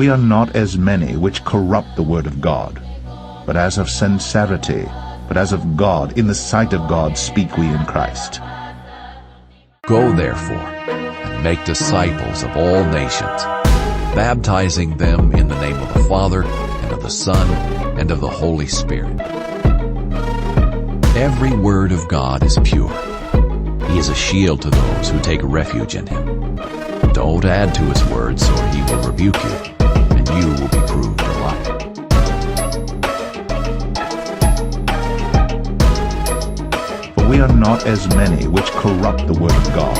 we are not as many which corrupt the word of God, but as of sincerity, but as of God, in the sight of God speak we in Christ. Go therefore, and make disciples of all nations, baptizing them in the name of the Father, and of the Son, and of the Holy Spirit. Every word of God is pure. He is a shield to those who take refuge in him. Don't add to his words, or he will rebuke you, and you will be proved a liar. For we are not as many which corrupt the word of God.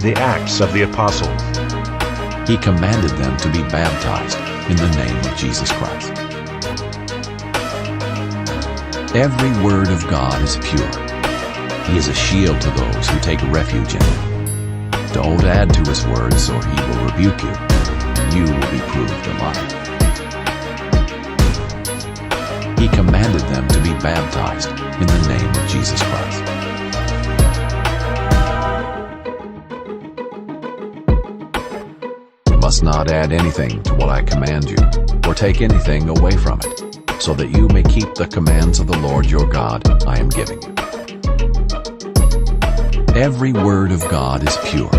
The Acts of the Apostles. He commanded them to be baptized in the name of Jesus Christ. Every word of God is pure. He is a shield to those who take refuge in him. Don't add to his words, or he will rebuke you, and you will be proved a liar. He commanded them to be baptized in the name of Jesus Christ. You must not add anything to what I command you, or take anything away from it, so that you may keep the commands of the Lord your God I am giving you. Every word of God is pure.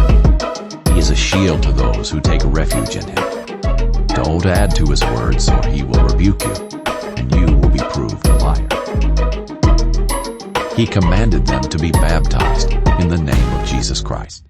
He is a shield to those who take refuge in him. Don't add to his words, or he will rebuke you, and you will be proved a liar. He commanded them to be baptized in the name of Jesus Christ.